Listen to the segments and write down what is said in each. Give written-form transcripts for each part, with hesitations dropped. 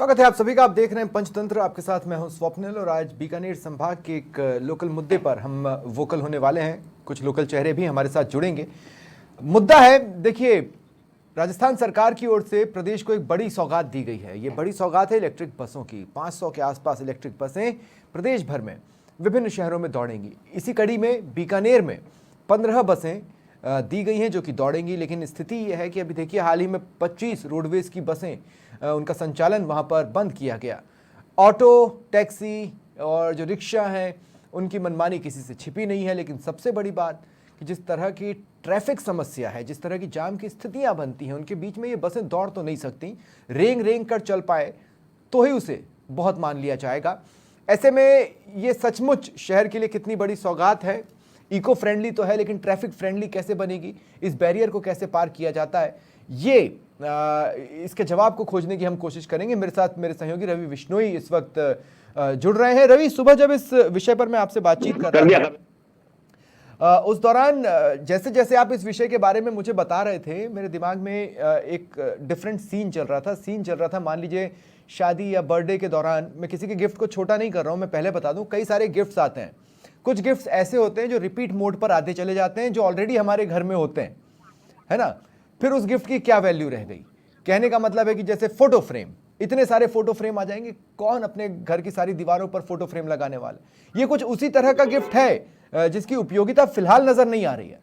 स्वागत है आप सभी का। आप देख रहे हैं पंचतंत्र। आपके साथ मैं हूं स्वप्निल और आज बीकानेर संभाग के एक लोकल मुद्दे पर हम वोकल होने वाले हैं। कुछ लोकल चेहरे भी हमारे साथ जुड़ेंगे। मुद्दा है, देखिए, राजस्थान सरकार की ओर से प्रदेश को एक बड़ी सौगात दी गई है। ये बड़ी सौगात है इलेक्ट्रिक बसों की। 500 के आसपास इलेक्ट्रिक बसें प्रदेश भर में विभिन्न शहरों में दौड़ेंगी। इसी कड़ी में बीकानेर में 15 बसें दी गई हैं जो कि दौड़ेंगी। लेकिन स्थिति यह है कि अभी देखिए, हाल ही में 25 रोडवेज की बसें उनका संचालन वहां पर बंद किया गया। ऑटो, टैक्सी और जो रिक्शा हैं उनकी मनमानी किसी से छिपी नहीं है। लेकिन सबसे बड़ी बात कि जिस तरह की ट्रैफिक समस्या है, जिस तरह की जाम की स्थितियां बनती हैं, उनके बीच में ये बसें दौड़ तो नहीं सकती। रेंग रेंग कर चल पाए तो ही उसे बहुत मान लिया जाएगा। ऐसे में ये सचमुच शहर के लिए कितनी बड़ी सौगात है। इको फ्रेंडली तो है, लेकिन ट्रैफिक फ्रेंडली कैसे बनेगी, इस बैरियर को कैसे पार किया जाता है, ये इसके जवाब को खोजने की हम कोशिश करेंगे। मेरे साथ मेरे सहयोगी रवि बिश्नोई इस वक्त जुड़ रहे हैं। रवि, सुबह जब इस विषय पर मैं आपसे बातचीत कर रहा था, उस दौरान जैसे जैसे आप इस विषय के बारे में मुझे बता रहे थे, मेरे दिमाग में एक डिफरेंट सीन चल रहा था। मान लीजिए शादी या बर्थडे के दौरान, मैं किसी के गिफ्ट को छोटा नहीं कर रहा हूं, मैं पहले बता दूं, कई सारे गिफ्ट्स आते हैं। कुछ गिफ्ट्स ऐसे होते हैं जो रिपीट मोड पर आते चले जाते हैं, जो ऑलरेडी हमारे घर में होते हैं, है ना। फिर उस गिफ्ट की क्या वैल्यू रह गई। कहने का मतलब है कि जैसे फोटो फ्रेम, इतने सारे फोटो फ्रेम आ जाएंगे, कौन अपने घर की सारी दीवारों पर फोटो फ्रेम लगाने वाला। ये कुछ उसी तरह का गिफ्ट है जिसकी उपयोगिता फिलहाल नजर नहीं आ रही है।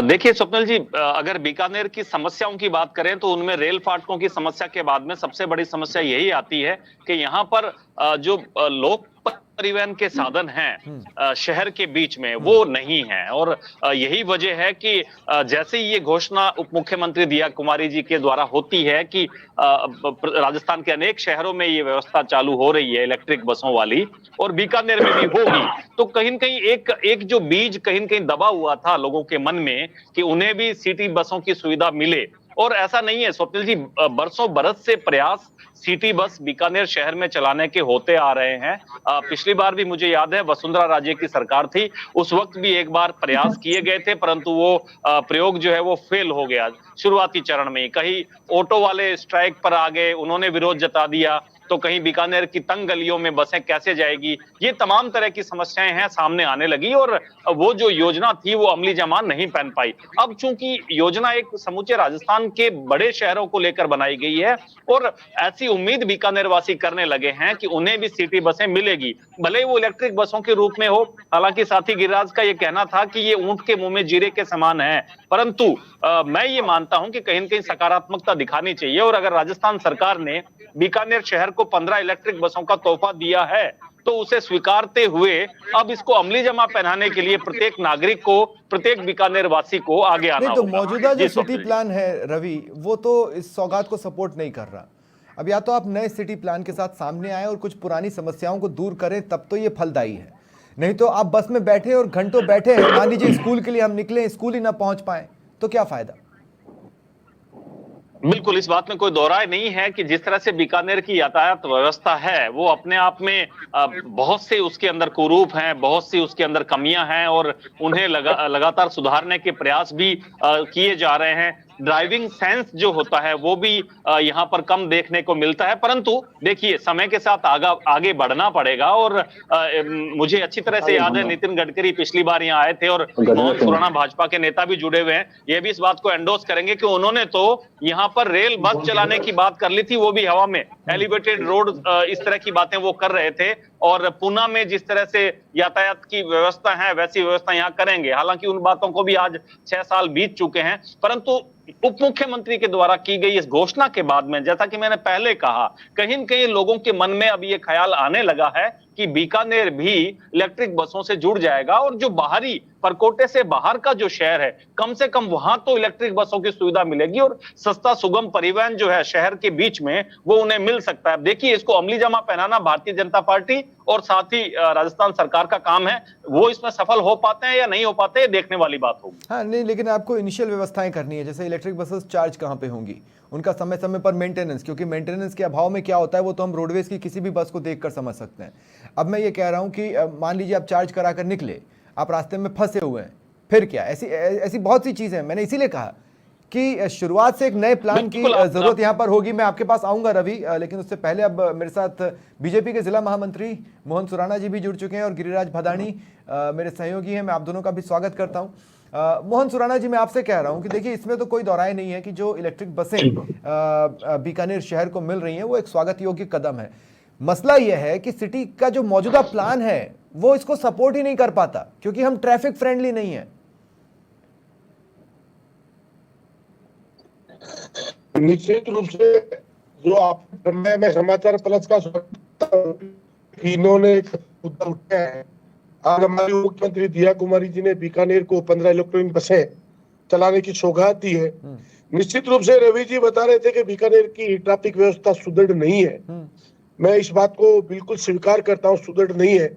देखिए स्वप्निल जी, अगर बीकानेर की समस्याओं की बात करें तो उनमें रेल फाटकों की समस्या के बाद में सबसे बड़ी समस्या यही आती है कि यहाँ पर जो लोक परिवहन के साधन हैं शहर के बीच में, वो नहीं है। और यही वजह है कि जैसे ही ये घोषणा उप मुख्यमंत्री दिया कुमारी जी के द्वारा होती है कि राजस्थान के अनेक शहरों में ये व्यवस्था चालू हो रही है इलेक्ट्रिक बसों वाली, और बीकानेर में भी होगी, तो कहीं न कहीं एक जो बीज कहीं न कहीं दबा हुआ था लोगों के मन में कि उन्हें भी सिटी बसों की सुविधा मिले। और ऐसा नहीं है स्वप्निल जी, बरसों बरस से प्रयास सिटी बस बीकानेर शहर में चलाने के होते आ रहे हैं। पिछली बार भी मुझे याद है वसुंधरा राजे की सरकार थी, उस वक्त भी एक बार प्रयास किए गए थे, परंतु वो प्रयोग जो है वो फेल हो गया शुरुआती चरण में ही। कहीं ऑटो वाले स्ट्राइक पर आ गए, उन्होंने विरोध जता दिया, तो कहीं बीकानेर की तंग गलियों में बसें कैसे जाएगी, ये तमाम तरह की समस्याएं हैं सामने आने लगी। और वो जो योजना थी वो अमली जामा नहीं पहन पाई। अब चूंकि योजना एक समूचे राजस्थान के बड़े शहरों को लेकर बनाई गई है, और ऐसी उम्मीद बीकानेर वासी करने लगे हैं कि उन्हें भी सिटी बसें मिलेगी, भले वो इलेक्ट्रिक बसों के रूप में हो। हालांकि साथी गिरिराज का ये कहना था कि ये ऊंट के मुंह में जीरे के समान है, परंतु मैं ये मानता हूं कि कहीं न कहीं सकारात्मकता दिखानी चाहिए। और अगर राजस्थान सरकार ने बीकानेर शहर को 15 इलेक्ट्रिक बसों का तोहफा दिया है, तो उसे स्वीकारते हुए अब इसको अमली जमा पहनाने के लिए प्रत्येक नागरिक को, प्रत्येक बीकानेर वासी को आगे आना नहीं तो होगा। मौजूदा जो सिटी प्लान है रवि, वो तो इस सौगात को सपोर्ट नहीं कर रहा। अब या तो आप नए सिटी प्लान के साथ सामने आए और कुछ पुरानी समस्याओं को दूर करें, तब तो ये फलदायी है। नहीं तो आप बस में बैठे और घंटों बैठे हैं, मान लीजिए स्कूल के लिए हम निकले, स्कूल ही ना पहुंच पाए, तो क्या फायदा। बिल्कुल, इस बात में कोई दो राय नहीं है कि जिस तरह से बीकानेर की यातायात व्यवस्था है वो अपने आप में बहुत से उसके अंदर कुरूप हैं, बहुत सी उसके अंदर कमियां हैं, और उन्हें लगातार सुधारने के प्रयास भी किए जा रहे हैं। ड्राइविंग सेंस जो होता है वो भी यहाँ पर कम देखने को मिलता है, परंतु देखिए समय के साथ आगे बढ़ना पड़ेगा। और मुझे अच्छी तरह से याद है नितिन गडकरी पिछली बार यहाँ आए थे, और मोहन खुराना भाजपा के नेता भी जुड़े हुए हैं, ये भी इस बात को एंडोर्स करेंगे कि उन्होंने तो यहाँ पर रेल बस चलाने की बात कर ली थी, वो भी हवा में, एलिवेटेड रोड, इस तरह की बातें वो कर रहे थे। और पुणे में जिस तरह से यातायात की व्यवस्था है वैसी व्यवस्था यहाँ करेंगे। हालांकि उन बातों को भी आज 6 साल बीत चुके हैं, परंतु उप मुख्यमंत्री के द्वारा की गई इस घोषणा के बाद में, जैसा कि मैंने पहले कहा, कहीं न कहीं लोगों के मन में अब ये ख्याल आने लगा है कि बीकानेर भी इलेक्ट्रिक बसों से जुड़ जाएगा, और जो बाहरी परकोटे से बाहर का जो शहर है, कम से कम वहां तो इलेक्ट्रिक बसों की सुविधा मिलेगी, और सस्ता सुगम परिवहन जो है शहर के बीच में वो उन्हें मिल सकता है। देखिए, इसको अमली जमा पहनाना भारतीय जनता पार्टी और साथ ही राजस्थान सरकार का काम है। वो इसमें सफल हो पाते हैं या नहीं हो पाते, देखने वाली बात होगी। हाँ नहीं, लेकिन आपको इनिशियल व्यवस्थाएं करनी है। जैसे इलेक्ट्रिक बसेस चार्ज कहाँ पे होंगी, उनका समय समय पर मेंटेनेंस, क्योंकि मेंटेनेंस के अभाव में क्या होता है वो तो हम रोडवेज की किसी भी बस को देखकर समझ सकते हैं। अब मैं ये कह रहा हूँ कि मान लीजिए आप चार्ज करा कर निकले, आप रास्ते में फंसे हुए हैं, फिर क्या। ऐसी बहुत सी चीज़ें हैं। मैंने इसीलिए कहा कि शुरुआत से एक नए प्लान की जरूरत यहाँ पर होगी। मैं आपके पास आऊंगा रवि, लेकिन उससे पहले अब मेरे साथ बीजेपी के जिला महामंत्री मोहन सुराना जी भी जुड़ चुके हैं और गिरिराज भदानी मेरे सहयोगी हैं। मैं आप दोनों का भी स्वागत करता हूं। मोहन सुराना जी, मैं आपसे कह रहा हूं कि देखिए, इसमें तो कोई दौराय नहीं है कि जो इलेक्ट्रिक बसें बीकानेर शहर को मिल रही हैं वो एक स्वागत योग्य कदम है। मसला यह है कि सिटी का जो मौजूदा प्लान है वो इसको सपोर्ट ही नहीं कर पाता, क्योंकि हम ट्रैफिक फ्रेंडली नहीं है। निश्चित रूप से जो आप मैं समाचार प्लस का इन्होंने एक मुद्दा उठाया है। आज हमारी मुख्यमंत्री दिया कुमारी जी ने बीकानेर को 15 इलेक्ट्रॉनिक बसें चलाने की सौगात दी है। निश्चित रूप से रवि जी बता रहे थे कि बीकानेर की ट्रैफिक व्यवस्था सुदृढ़ नहीं है। मैं इस बात को बिल्कुल स्वीकार करता हूँ, सुदृढ़ नहीं है।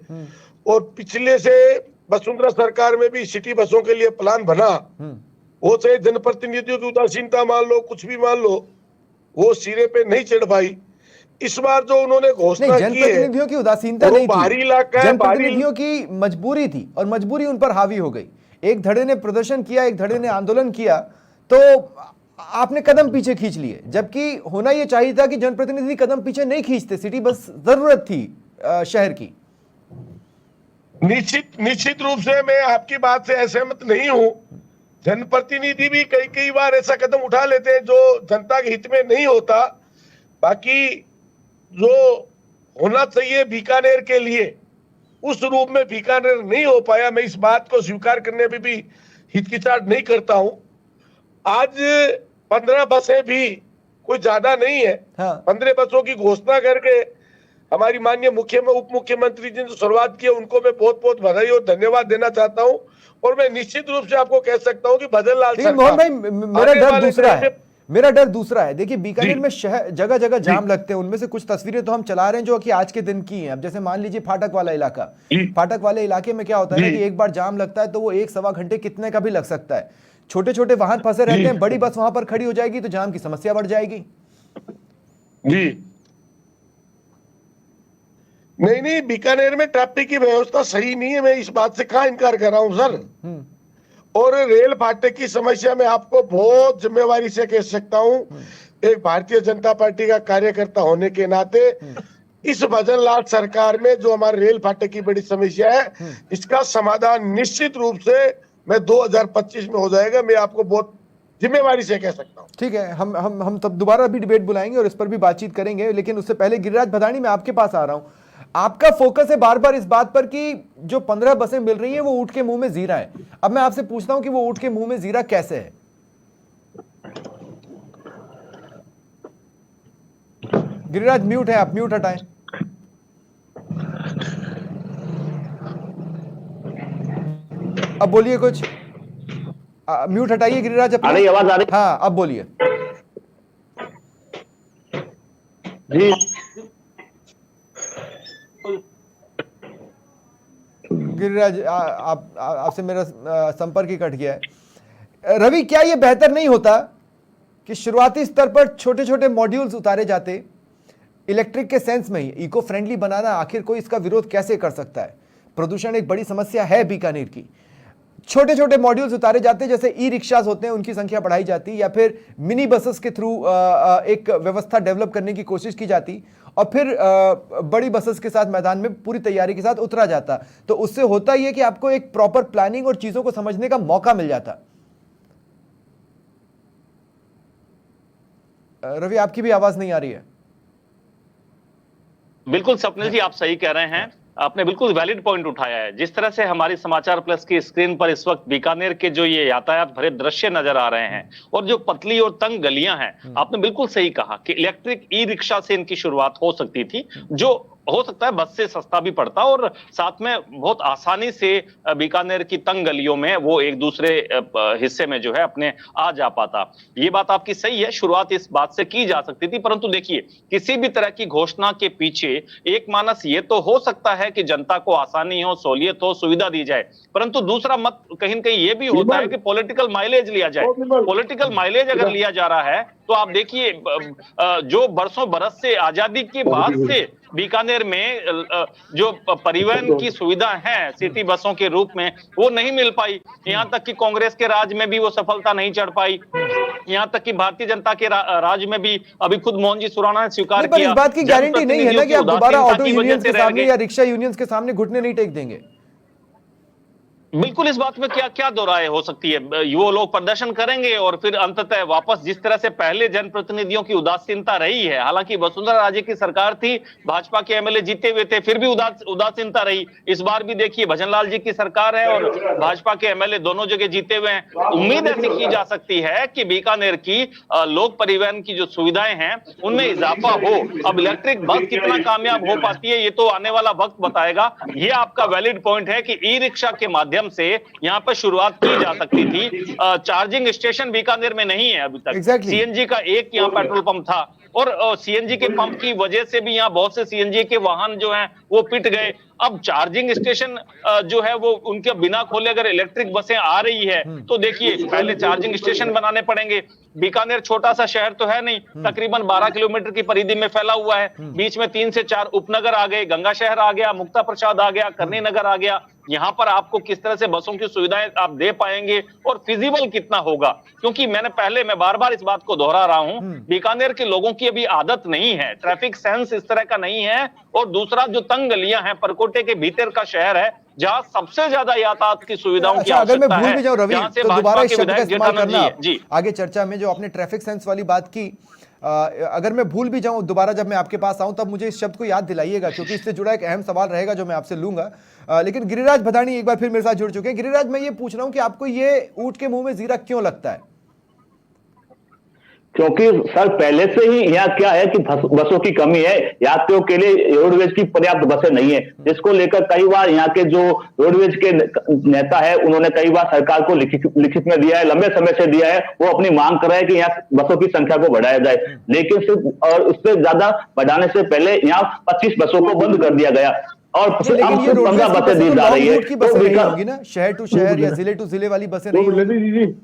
और पिछले से वसुंधरा सरकार में भी सिटी बसों के लिए प्लान बना, वो चाहे जनप्रतिनिधियों की उदासीनता मान लो, कुछ भी मान लो, वो सिरे पे नहीं चढ़ पाई। इस बार जो उन्होंने घोषणा की है, जनप्रतिनिधियों की उदासीनता नहीं थी, इलाका जनप्रतिनिधियों की मजबूरी थी और मजबूरी उन पर हावी हो गई। एक धड़े ने प्रदर्शन किया, एक धड़े ने आंदोलन किया, तो आपने कदम पीछे खींच लिए, जबकि होना यह चाहिए था कि जनप्रतिनिधि कदम पीछे नहीं खींचते। सिटी बस जरूरत थी शहर की। निश्चित रूप से मैं आपकी बात से असहमत नहीं हूं। जनप्रतिनिधि भी कई बार ऐसा कदम उठा लेते हैं जो जनता के हित में नहीं होता। बाकी जो होना चाहिए बीकानेर के लिए, उस रूप में बीकानेर नहीं हो पाया। मैं इस बात को स्वीकार करने में भी हिचकिचाहट नहीं करता हूं। आज 15 बसें भी कोई ज्यादा नहीं है। 15 बसों की घोषणा करके हमारी माननीय उप मुख्यमंत्री जी ने जो शुरुआत की है, उनको मैं बहुत बहुत बधाई और धन्यवाद देना चाहता हूं। और मैं निश्चित रूप से आपको कह सकता हूं कि भजन लाल सरकार, मोहन भाई, मेरा डर दूसरा है। देखिए, बीकानेर में शहर जगह जगह जाम लगते हैं। उनमें से कुछ तस्वीरें तो हम चला रहे हैं जो कि आज के दिन की हैं। अब जैसे मान लीजिए फाटक वाला इलाका, फाटक वाले इलाके में क्या होता है कि एक बार जाम लगता है तो वो 1-1.25 घंटे कितने का भी लग सकता है। छोटे छोटे वाहन फंसे रहते हैं, बड़ी बस वहां पर खड़ी हो जाएगी तो जाम की समस्या बढ़ जाएगी। जी नहीं, बीकानेर में ट्रैफिक की व्यवस्था सही नहीं है, मैं इस बात से कहां इनकार कर रहा हूं सर। और रेल फाटक की समस्या में आपको बहुत जिम्मेवारी से कह सकता हूं, एक भारतीय जनता पार्टी का कार्यकर्ता होने के नाते, इस भजन लाल सरकार में जो हमारे रेल फाटक की बड़ी समस्या है, इसका समाधान निश्चित रूप से मैं 2025 में हो जाएगा। मैं आपको बहुत जिम्मेवारी से कह सकता हूं। ठीक है, हम तब दोबारा भी डिबेट बुलाएंगे और इस पर भी बातचीत करेंगे, लेकिन उससे पहले गिरिराज भदानी, मैं आपके पास आ रहा हूं। आपका फोकस है बार बार इस बात पर कि जो 15 बसें मिल रही हैं वो ऊंट के मुंह में जीरा है। अब मैं आपसे पूछता हूं कि वो ऊंट के मुंह में जीरा कैसे है? गिरिराज म्यूट है, आप म्यूट हटाएं। अब बोलिए कुछ। म्यूट हटाइए गिरिराज अपनी। आ रही आवाज आ रही? हाँ, अब बोलिए जी। गिरिराज, आपसे मेरा संपर्क ही कट गया है। रवि, क्या यह बेहतर नहीं होता कि शुरुआती स्तर पर छोटे छोटे मॉड्यूल्स उतारे जाते, इलेक्ट्रिक के सेंस में ही इको फ्रेंडली बनाना? आखिर कोई इसका विरोध कैसे कर सकता है? प्रदूषण एक बड़ी समस्या है बीकानेर की। छोटे छोटे मॉड्यूल्स उतारे जाते, जैसे ई रिक्शास होते हैं उनकी संख्या बढ़ाई जाती, या फिर मिनी बसेस के थ्रू एक व्यवस्था डेवलप करने की कोशिश की जाती, और फिर बड़ी बसेस के साथ मैदान में पूरी तैयारी के साथ उतरा जाता। तो उससे होता यह कि आपको एक प्रॉपर प्लानिंग और चीजों को समझने का मौका मिल जाता। रवि, आपकी भी आवाज नहीं आ रही है। बिल्कुल स्वप्निल जी, आप सही कह रहे हैं। आपने बिल्कुल वैलिड पॉइंट उठाया है। जिस तरह से हमारी समाचार प्लस की स्क्रीन पर इस वक्त बीकानेर के जो ये यातायात भरे दृश्य नजर आ रहे हैं और जो पतली और तंग गलियां हैं, आपने बिल्कुल सही कहा कि इलेक्ट्रिक ई रिक्शा से इनकी शुरुआत हो सकती थी, जो हो सकता है बस से सस्ता भी पड़ता और साथ में बहुत आसानी से बीकानेर की तंग गलियों में वो एक दूसरे हिस्से में जो है अपने आ जा पाता। ये बात आपकी सही है, शुरुआत इस बात से की जा सकती थी। परंतु देखिए, किसी भी तरह की घोषणा के पीछे एक मानस ये तो हो सकता है कि जनता को आसानी हो, सहूलियत हो, सुविधा दी जाए, परंतु दूसरा मत कहीं न कहीं ये भी होता है कि पॉलिटिकल माइलेज लिया जाए। पॉलिटिकल माइलेज अगर लिया जा रहा है तो आप देखिए, जो बरसों बरस से आजादी के बाद से बीकानेर में जो परिवहन की सुविधा है सिटी बसों के रूप में, वो नहीं मिल पाई। यहां तक कि कांग्रेस के राज में भी वो सफलता नहीं चढ़ पाई। यहाँ तक कि भारतीय जनता के राज्य में भी अभी खुद मोहन जी सुराणा ने स्वीकार पर किया। इस बात की गारंटी नहीं है ना कि आप दोबारा ऑटो यूनियंस के सामने गए। या रिक्शा यूनियंस के सामने घुटने नहीं टेक देंगे। बिल्कुल, इस बात में क्या क्या दो राय हो सकती है। वो लोग प्रदर्शन करेंगे और फिर अंततः वापस जिस तरह से पहले जनप्रतिनिधियों की उदासीनता रही है, हालांकि वसुंधरा राजे की सरकार थी, भाजपा के एमएलए जीते हुए थे, फिर भी उदासीनता रही। इस बार भी देखिए भजनलाल जी की सरकार है और भाजपा के एमएलए दोनों जगह जीते हुए हैं। उम्मीद ऐसी की जा सकती है कि बीकानेर की लोक परिवहन की जो सुविधाएं हैं उनमें इजाफा हो। अब इलेक्ट्रिक बस कितना कामयाब हो पाती है ये तो आने वाला वक्त बताएगा। ये आपका वैलिड पॉइंट है कि ई रिक्शा के माध्यम से यहां पर शुरुआत की जा सकती थी। चार्जिंग स्टेशन बीकानेर में नहीं है अभी तक। सीएनजी का एक यहां पेट्रोल पंप था और सीएनजी के पंप की वजह से भी यहां बहुत से सीएनजी के वाहन जो हैं वो पिट गए। अब चार्जिंग स्टेशन जो है वो उनके बिना खोले अगर इलेक्ट्रिक बसें आ रही है तो देखिए पहले चार्जिंग स्टेशन बनाने पड़ेंगे। बीकानेर छोटा सा शहर तो है नहीं, तकरीबन 12 किलोमीटर की परिधि में फैला हुआ है। बीच में 3 से 4 उपनगर आ गए, गंगा शहर आ गया, मुक्ता प्रसाद आ गया, करनी नगर आ गया। यहाँ पर आपको किस तरह से बसों की सुविधाएं आप दे पाएंगे और फिजिबल कितना होगा, क्योंकि मैं बार बार इस बात को दोहरा रहा हूं, बीकानेर के लोगों की अभी आदत नहीं है, ट्रैफिक सेंस इस तरह का नहीं है। और दूसरा जो तंग गलियां हैं, परकोटे के भीतर का शहर है जहां सबसे ज्यादा यातायात की सुविधाओं की अगर मैं आवश्यकता भूल भी जाऊं रवि, तो दोबारा इस शब्द का इस्तेमाल करना जी आगे चर्चा में, जो आपने ट्रैफिक सेंस वाली बात की, अगर मैं भूल भी जाऊं दोबारा जब मैं आपके पास आऊं तब मुझे इस शब्द को याद दिलाइएगा, क्योंकि इससे जुड़ा एक अहम सवाल रहेगा जो मैं आपसे लूंगा। लेकिन गिरिराज भदानी एक बार फिर मेरे साथ जुड़ चुके हैं। गिरिराज, मैं ये पूछ रहा हूं कि आपको ये ऊंट के मुंह में जीरा क्यों लगता है? क्योंकि सर पहले से ही यहाँ क्या है कि बसों की कमी है, यात्रियों के लिए रोडवेज की पर्याप्त बसें नहीं है, जिसको लेकर कई बार यहाँ के जो रोडवेज के नेता है उन्होंने कई बार सरकार को लिखित में दिया है, लंबे समय से दिया है। वो अपनी मांग कर रहे हैं कि यहाँ बसों की संख्या को बढ़ाया जाए, लेकिन सिर्फ और उससे ज्यादा बढ़ाने से पहले यहाँ 25 बसों को बंद कर दिया गया और अब सिर्फ 15 बसें दी जा रही है। होगी ना, शहर टू शहर या जिले टू जिले वाली बसें नहीं होंगी।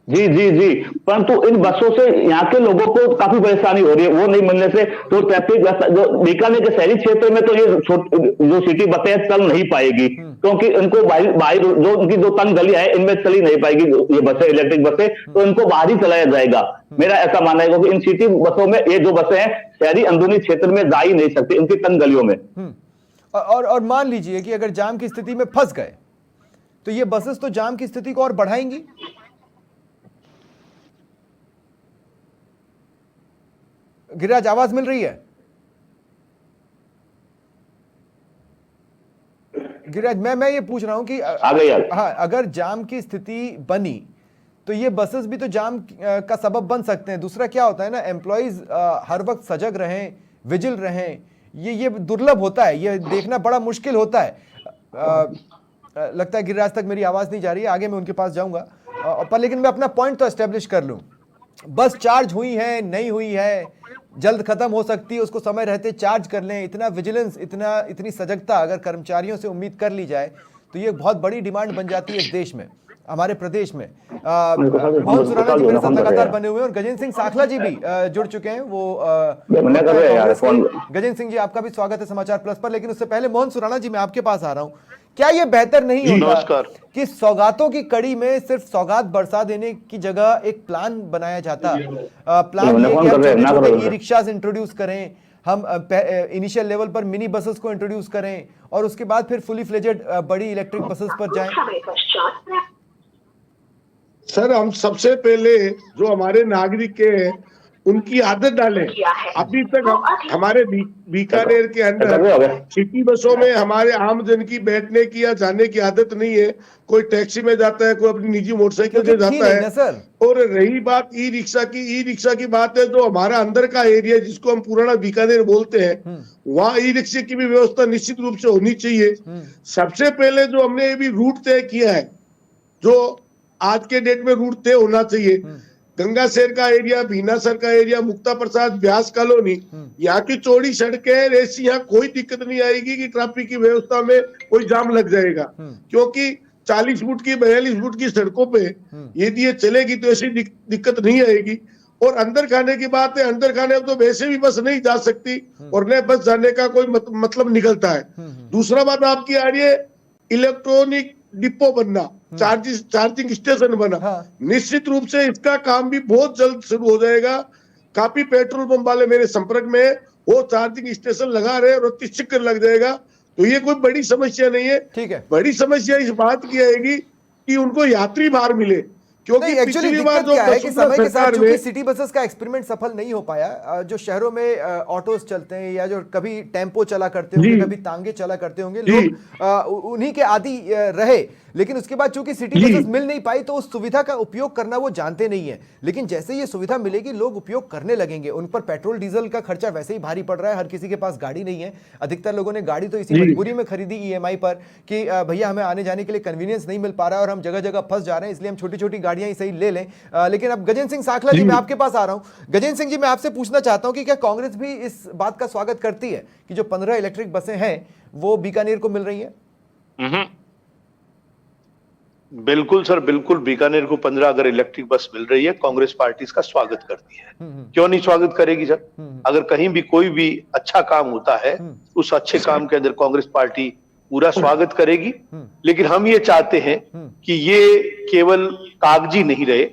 जी जी जी, परंतु इन बसों से यहाँ के लोगों को काफी परेशानी हो रही है। वो नहीं मिलने से तो ट्रैफिक जो बीकानेर के शहरी क्षेत्र में तो ये जो सिटी बसें चल नहीं पाएगी, क्योंकि इनको बाहर जो उनकी जो तंग गलियां है इनमें चली नहीं पाएगी ये बसें, इलेक्ट्रिक बसें, तो इनको बाहर ही चलाया जाएगा। मेरा ऐसा मानना है, क्योंकि इन सिटी बसों में ये जो बसें हैं शहरी अंदरूनी क्षेत्र में जा ही नहीं सकती, इनकी तंग गलियों में। और मान लीजिए कि अगर जाम की स्थिति में फंस गए तो ये बसेस तो जाम की स्थिति को और बढ़ाएंगी। गिरिराज, आवाज मिल रही है? गिरिराज, मैं ये पूछ रहा हूं कि हाँ, अगर जाम की स्थिति बनी तो ये बसेस भी तो जाम का सबब बन सकते हैं। दूसरा क्या होता है ना, एम्प्लॉइज हर वक्त सजग रहें, विजिल रहें, ये दुर्लभ होता है, ये देखना बड़ा मुश्किल होता है। लगता है गिरिराज तक मेरी आवाज नहीं जा रही है, आगे मैं उनके पास जाऊंगा पर लेकिन मैं अपना पॉइंट तो एस्टेब्लिश कर लूं। बस चार्ज हुई है, नहीं हुई है, जल्द खत्म हो सकती है, उसको समय रहते चार्ज कर लें। इतना विजिलेंस, इतनी सजगता अगर कर्मचारियों से उम्मीद कर ली जाए तो ये बहुत बड़ी डिमांड बन जाती है इस देश में, हमारे प्रदेश में। मोहन सुराणा जी मेरे साथ लगातार बने हुए हैं और गजेंद्र सिंह साखला जी भी जुड़ चुके हैं। वो गजेंद्र सिंह जी, आपका भी स्वागत है समाचार प्लस पर। लेकिन उससे पहले मोहन सुराणा जी, मैं आपके पास आ रहा हूं। क्या ये बेहतर नहीं होता कि सौगातों की कड़ी में सिर्फ सौगात बरसा देने की जगह एक प्लान बनाया जाता? प्लान ये कि हम छोटे-छोटे ई रिक्शास इंट्रोड्यूस करें, हम इनिशियल लेवल पर मिनी बसेस को इंट्रोड्यूस करें और उसके बाद फिर फुली फ्लेजेड बड़ी इलेक्ट्रिक बसेस पर जाएं। सर, हम सबसे पहले जो हमारे नागरिक हैं उनकी आदत डालें। अभी तक हमारे बीकानेर के अंदर सिटी बसों में हमारे आम जन की बैठने की या जाने की आदत नहीं है। कोई टैक्सी में जाता है, कोई अपनी निजी मोटरसाइकिल से जाता है। और रही बात ई रिक्शा की बात है, जो हमारा अंदर का एरिया जिसको हम पुराना बीकानेर बोलते हैं, वहाँ ई रिक्शे की भी व्यवस्था निश्चित रूप से होनी चाहिए। सबसे पहले जो हमने ये भी रूट तय किया है, जो आज के डेट में रूट तय होना चाहिए, गंगा शहर का एरिया, भीनासर का एरिया, मुक्ता प्रसाद, व्यास कॉलोनी, यहाँ की चौड़ी सड़कें हैं, ऐसी यहाँ कोई दिक्कत नहीं आएगी कि ट्रैफिक की व्यवस्था में कोई जाम लग जाएगा। क्योंकि 40 फुट की 42 फुट की सड़कों पे यदि ये चलेगी तो ऐसी दिक्कत नहीं आएगी। और अंदर खाने की बात है, अंदर खाने में तो वैसे भी बस नहीं जा सकती और न बस जाने का कोई मतलब निकलता है। दूसरा बात आपकी आ रही है इलेक्ट्रॉनिक डिपो बनना, चार्जिंग स्टेशन बना, हाँ। निश्चित रूप से इसका काम भी बहुत जल्द शुरू हो जाएगा। काफी पेट्रोल पंप वाले मेरे संपर्क में है, वो चार्जिंग स्टेशन लगा रहे हैं और अति शीघ्र लग जाएगा। तो ये कोई बड़ी समस्या नहीं है। ठीक है। बड़ी समस्या इस बात की आएगी कि उनको यात्री भार मिले, क्योंकि नहीं, एक्चुअली पिछली बार दिक्कत जो क्या है कि समय के साथ सरकार चूंकि में सिटी बसेस का एक्सपेरिमेंट सफल नहीं हो पाया, जो शहरों में ऑटोस चलते हैं या जो कभी टेम्पो चला करते होंगे, जी। कभी तांगे चला करते होंगे, जी। लोग उन्हीं के आदी रहे। लेकिन उसके बाद चूंकि सिटी जी। बसेस मिल नहीं पाई तो उस सुविधा का उपयोग करना वो जानते नहीं है। लेकिन जैसे ये सुविधा मिलेगी लोग उपयोग करने लगेंगे। उन पर पेट्रोल डीजल का खर्चा वैसे ही भारी पड़ रहा है, हर किसी के पास गाड़ी नहीं है। अधिकतर लोगों ने गाड़ी तो इसी जी। मजबूरी में खरीदी ईएमआई पर कि भैया हमें आने जाने के लिए कन्वीनियंस नहीं मिल पा रहा है और हम जगह जगह फंस जा रहे हैं, इसलिए हम छोटी छोटी गाड़ियां ही सही ले लें। लेकिन अब गजेंद्र सिंह साखला जी, मैं आपके पास आ रहा हूं। गजेंद्र सिंह जी, मैं आपसे पूछना चाहता हूं कि क्या कांग्रेस भी इस बात का स्वागत करती है कि जो 15 इलेक्ट्रिक बसें हैं वो बीकानेर को मिल रही हैं? बिल्कुल सर, बिल्कुल। बीकानेर को 15 अगर इलेक्ट्रिक बस मिल रही है, कांग्रेस पार्टी इसका स्वागत करती है। क्यों नहीं स्वागत करेगी सर? अगर कहीं भी कोई भी अच्छा काम होता है, उस अच्छे काम के अंदर कांग्रेस पार्टी पूरा स्वागत करेगी। लेकिन हम ये चाहते हैं कि ये केवल कागजी नहीं रहे,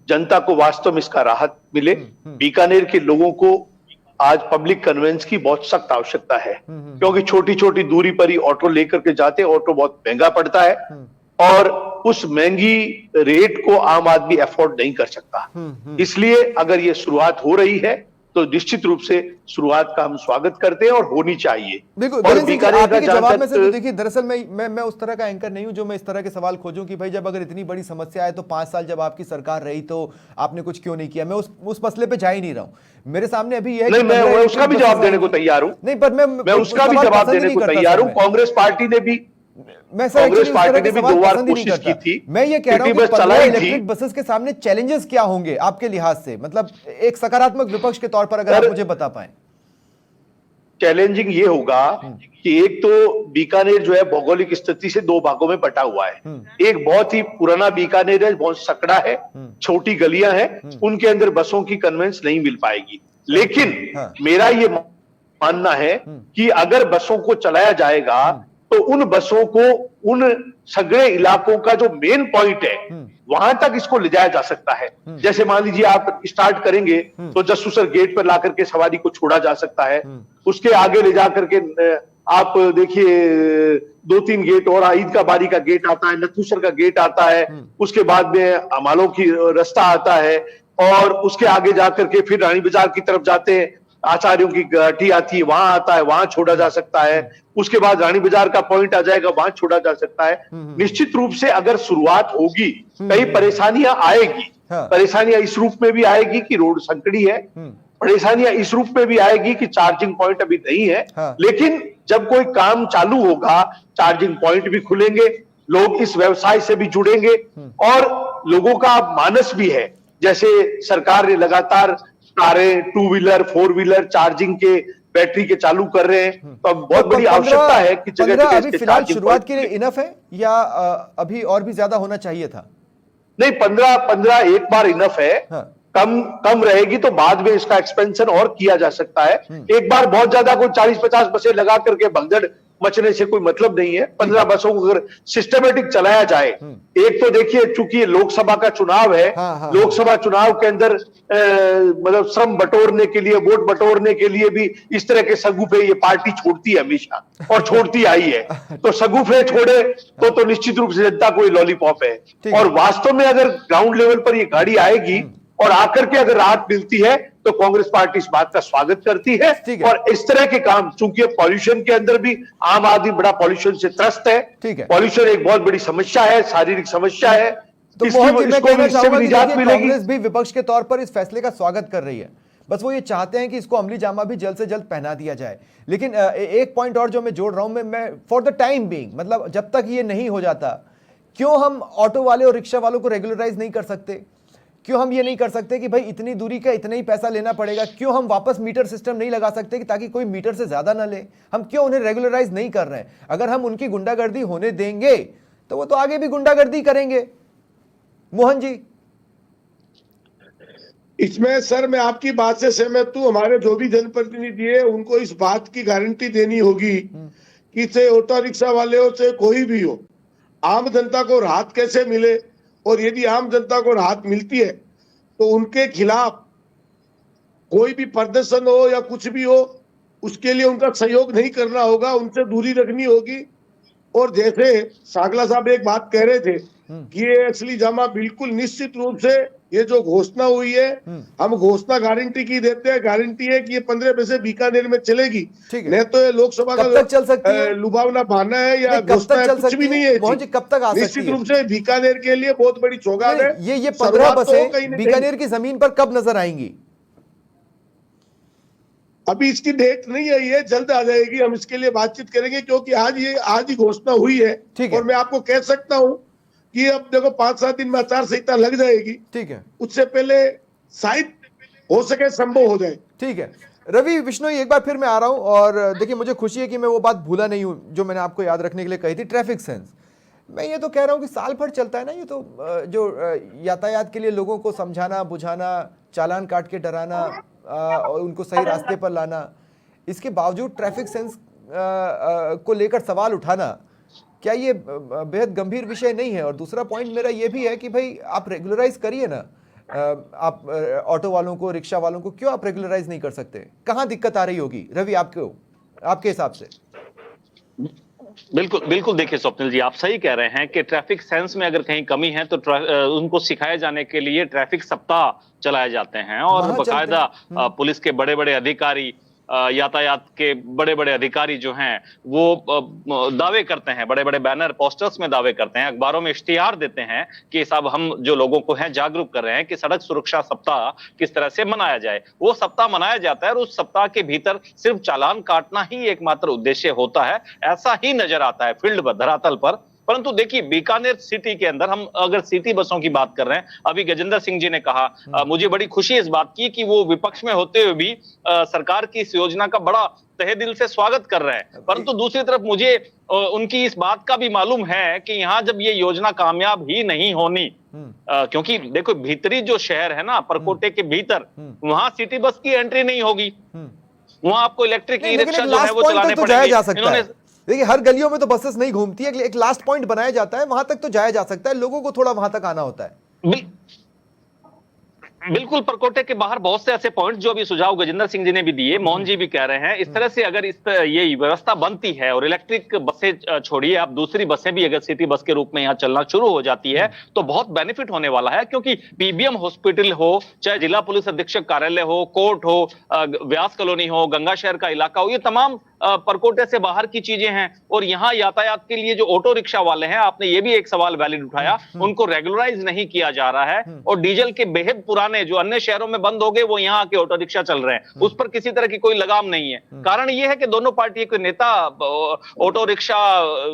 जनता को वास्तव में इसका राहत मिले। बीकानेर के लोगों को आज पब्लिक कन्वेंस की बहुत सख्त आवश्यकता है, क्योंकि छोटी छोटी दूरी पर ही ऑटो लेकर के जाते हैं, ऑटो बहुत महंगा पड़ता है और उस महंगी रेट को आम आदमी अफोर्ड नहीं कर सकता। इसलिए अगर ये शुरुआत हो रही है तो निश्चित रूप से शुरुआत का हम स्वागत करते हैं और होनी चाहिए। बिल्कुल। और बीकानेर आपके का जवाब में से तो देखिए, दरअसल मैं उस तरह का एंकर नहीं हूं जो मैं इस तरह के सवाल खोजूं कि भाई जब अगर इतनी बड़ी समस्या है तो 5 साल जब आपकी सरकार रही तो आपने कुछ क्यों नहीं किया। मैं उस मसले पे जा ही नहीं रहा हूं। मेरे सामने अभी यह है नहीं, मैं उसका भी जवाब देने को तैयार हूं। नहीं, पर मैं उसका भी जवाब देने को तैयार हूं। कांग्रेस पार्टी ने भी कांग्रेस पार्टी ने भी 2 बार कोशिश की थी। मैं ये कह रहा हूं कि बस चलाई थी। इलेक्ट्रिक बसेस के सामने चैलेंजेस क्या होंगे आपके लिहाज से, मतलब एक सकारात्मक विपक्ष के तौर पर अगर आप मुझे बता पाएं। चैलेंजिंग ये होगा कि एक तो बीकानेर जो है भौगोलिक स्थिति से 2 भागों में बटा हुआ है। एक बहुत ही पुराना बीकानेर है, बहुत सकड़ा है, छोटी गलियां हैं, उनके अंदर बसों की कन्वेंस नहीं मिल पाएगी। लेकिन मेरा ये मानना है कि अगर बसों को चलाया जाएगा तो उन बसों को उन सगड़े इलाकों का जो मेन पॉइंट है वहां तक इसको ले जाया जा सकता है। जैसे मान लीजिए आप स्टार्ट करेंगे तो जस्सूसर गेट पर लाकर के सवारी को छोड़ा जा सकता है। उसके आगे ले जाकर के आप देखिए 2-3 गेट और, ईद का बारी का गेट आता है, नथुसर का गेट आता है, उसके बाद में अमालों की रास्ता आता है और उसके आगे जाकर के फिर रानी बाजार की तरफ जाते हैं, आचार्यों की घाटी आती है, वहां आता है, वहां छोड़ा जा सकता है। उसके बाद रानी बाजार का पॉइंट आ जाएगा, वहां छोड़ा जा सकता है। निश्चित रूप से अगर शुरुआत होगी, कई परेशानियां आएगी। परेशानियां इस रूप में भी आएगी कि रोड संकड़ी है, परेशानियां इस रूप में भी आएगी कि चार्जिंग पॉइंट अभी नहीं है। लेकिन जब कोई काम चालू होगा, चार्जिंग पॉइंट भी खुलेंगे, लोग इस व्यवसाय से भी जुड़ेंगे और लोगों का मानस भी है। जैसे सरकार ने लगातार कारें, 2 व्हीलर 4 व्हीलर चार्जिंग के बैटरी के चालू कर रहे हैं, तो अब बहुत बड़ी आवश्यकता है कि जगह अभी फिलहाल शुरुआत के लिए इनफ है या अभी और भी ज्यादा होना चाहिए था? नहीं, 15 एक बार इनफ है। कम रहेगी तो बाद में इसका एक्सपेंशन और किया जा सकता है। एक बार बहुत ज्यादा कोई 40-50 बसें लगा करके भगदड़ मचने से कोई मतलब नहीं है। 15 बसों को अगर सिस्टमेटिक चलाया जाए, एक तो देखिए चूंकि लोकसभा का चुनाव है, लोकसभा चुनाव के अंदर मतलब श्रम बटोरने के लिए, वोट बटोरने के लिए भी इस तरह के सगुफे ये पार्टी छोड़ती है हमेशा और छोड़ती आई है। तो सगुफे छोड़े तो निश्चित रूप से जनता को लॉलीपॉप है। और वास्तव में अगर ग्राउंड लेवल पर ये गाड़ी आएगी और आकर के अगर राहत मिलती है तो कांग्रेस पार्टी इस बात का स्वागत करती है। और इस तरह के काम, चूंकि पॉल्यूशन के अंदर भी आम आदमी बड़ा पॉल्यूशन से त्रस्त है, पॉल्यूशन एक बहुत बड़ी समस्या है, शारीरिक समस्या है, तो कांग्रेस भी विपक्ष के तौर पर इस फैसले का स्वागत कर रही है। बस वो ये चाहते हैं कि इसको अमली जामा भी जल्द से जल्द पहना दिया जाए। लेकिन एक पॉइंट और जो मैं जोड़ रहा हूं, मैं फॉर द टाइम बीइंग, मतलब जब तक ये नहीं हो जाता, क्यों हम ऑटो वाले और रिक्शा वालों को रेगुलराइज नहीं कर सकते? क्यों हम ये नहीं कर सकते कि भाई इतनी दूरी का इतना ही पैसा लेना पड़ेगा? क्यों हम वापस मीटर सिस्टम नहीं लगा सकते कि ताकि कोई मीटर से ज्यादा ना ले? हम क्यों उन्हें रेगुलराइज नहीं कर रहे हैं? अगर हम उनकी गुंडागर्दी होने देंगे तो वो तो आगे भी गुंडागर्दी करेंगे। मोहन जी, इसमें सर मैं आपकी बात से सहमत हूं। हमारे जो भी जनप्रतिनिधि है उनको इस बात की गारंटी देनी होगी कि चाहे ऑटो रिक्शा वाले हो, चाहे कोई भी हो, आम जनता को राहत कैसे मिले, और यदि आम जनता को राहत मिलती है तो उनके खिलाफ कोई भी प्रदर्शन हो या कुछ भी हो, उसके लिए उनका सहयोग नहीं करना होगा, उनसे दूरी रखनी होगी। और जैसे सागला साहब एक बात कह रहे थे कि ये असली जमा, बिल्कुल निश्चित रूप से ये जो घोषणा हुई है, हम घोषणा गारंटी की देते हैं, गारंटी है कि ये 15 बजे बीकानेर में चलेगी। नहीं तो ये लोकसभा कब तक चल सकती है? लुभावना बहाना है या कब घोषणा तक है, चल कुछ भी सकती नहीं है? है। मोहन जी, कब तक आ सकती निश्चित है? रूप से बीकानेर के लिए बहुत बड़ी सौगात है। ये 15 बसें कहीं बीकानेर की जमीन पर कब नजर आएंगी? अभी इसकी डेट नहीं आई है, जल्द आ जाएगी। हम इसके लिए बातचीत करेंगे, क्योंकि आज ही घोषणा हुई है। और मैं आपको कह सकता हूं कि अब देखो 5-7 दिन में आचार संहिता लग जाएगी। ठीक है, उससे पहले शायद हो सके संभव हो जाए। ठीक है। रवि बिश्नोई, एक बार फिर मैं आ रहा हूं, और देखिए मुझे खुशी है कि मैं वो बात भूला नहीं हूं जो मैंने आपको याद रखने के लिए कही थी, ट्रैफिक सेंस। मैं ये तो कह रहा हूं कि साल भर चलता है ना ये तो, जो यातायात के लिए लोगों को समझाना बुझाना, चालान काट के डराना और उनको सही रास्ते पर लाना, इसके बावजूद ट्रैफिक सेंस को लेकर सवाल उठाना, क्या ये बेहद गंभीर विषय नहीं है? और दूसरा पॉइंट मेरा ये भी है कि भाई आप रेगुलराइज करिए ना, आप ऑटो वालों को, रिक्शा वालों को क्यों आप रेगुलराइज नहीं कर सकते? कहाँ दिक्कत आ रही होगी रवि आपके हिसाब से? बिल्कुल बिल्कुल, देखिए स्वप्निल जी, आप सही कह रहे हैं कि ट्रैफिक सेंस में अगर कहीं कमी है तो उनको सिखाए जाने के लिए ट्रैफिक सप्ताह चलाए जाते हैं, और बाकायदा पुलिस के बड़े बड़े अधिकारी, यातायात के बड़े बड़े अधिकारी जो हैं वो दावे करते हैं, बड़े बड़े बैनर पोस्टर्स में दावे करते हैं, अखबारों में इश्तिहार देते हैं कि साहब हम जो लोगों को हैं जागरूक कर रहे हैं कि सड़क सुरक्षा सप्ताह किस तरह से मनाया जाए। वो सप्ताह मनाया जाता है और उस सप्ताह के भीतर सिर्फ चालान काटना ही एकमात्र उद्देश्य होता है, ऐसा ही नजर आता है फील्ड पर, धरातल पर। परंतु देखिए, बीकानेर सिटी के अंदर हम अगर सिटी बसों की बात कर रहे हैं, अभी गजेंद्र सिंह जी ने कहा, मुझे बड़ी खुशी इस बात की कि वो विपक्ष में होते हुए भी सरकार की इस योजना का बड़ा तहे दिल से स्वागत कर रहे हैं। परंतु दूसरी तरफ मुझे उनकी इस बात का भी मालूम है कि यहाँ जब ये योजना कामयाब ही नहीं होनी, क्योंकि देखो भीतरी जो शहर है ना, परकोटे के भीतर, वहां सिटी बस की एंट्री नहीं होगी, वहां आपको इलेक्ट्रिक ई रिक्शा जो है वो चलाने पड़ेंगे। देखिए हर गलियों में तो बसेस नहीं घूमती है, एक लास्ट पॉइंट बनाया जाता है, वहां तक तो जाया जा सकता है, लोगों को थोड़ा वहां तक आना होता है। बिल्कुल, परकोटे के बाहर बहुत से ऐसे पॉइंट जो अभी सुझाव गजेंद्र सिंह जी ने भी दिए, मोहन जी भी कह रहे हैं, इस तरह से अगर ये व्यवस्था बनती है और इलेक्ट्रिक बसें छोड़िए, आप दूसरी बसें भी अगर सिटी बस के रूप में यहाँ चलना शुरू हो जाती है तो बहुत बेनिफिट होने वाला है। क्योंकि पीबीएम हॉस्पिटल हो, चाहे जिला पुलिस अधीक्षक कार्यालय हो, कोर्ट हो, व्यास कॉलोनी हो, गंगा शहर का इलाका हो, ये तमाम परकोटे से बाहर की चीजें हैं। और यहाँ यातायात के लिए जो ऑटो रिक्शा वाले हैं, आपने ये भी एक सवाल वैलिड उठाया, उनको रेगुलराइज नहीं किया जा रहा है, और डीजल के बेहद पुराने जो अन्य शहरों में बंद हो गए वो यहाँ आके ऑटो रिक्शा चल रहे हैं, उस पर किसी तरह की कोई लगाम नहीं है। कारण ये है कि दोनों पार्टी के नेता ऑटो रिक्शा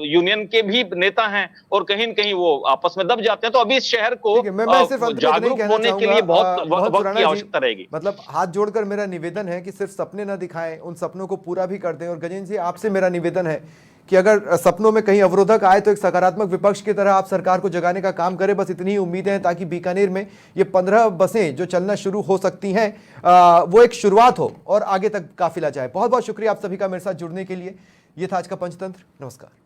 यूनियन के भी नेता हैं और कहीं न कहीं वो आपस में दब जाते हैं। तो अभी इस शहर को जागरूक होने के लिए बहुत वक्त की आवश्यकता रहेगी। मतलब हाथ जोड़कर मेरा निवेदन है कि सिर्फ सपने न दिखाएं, उन सपनों को पूरा भी कर दें। और गजेंद्र जी, आपसे मेरा निवेदन है कि अगर सपनों में कहीं अवरोधक आए तो एक सकारात्मक विपक्ष की तरह आप सरकार को जगाने का काम करें। बस इतनी ही उम्मीदें हैं ताकि बीकानेर में ये 15 बसें जो चलना शुरू हो सकती हैं वो एक शुरुआत हो और आगे तक काफिला जाए। बहुत बहुत शुक्रिया आप सभी का मेरे साथ जुड़ने के लिए। ये था आज का पंचतंत्र। नमस्कार।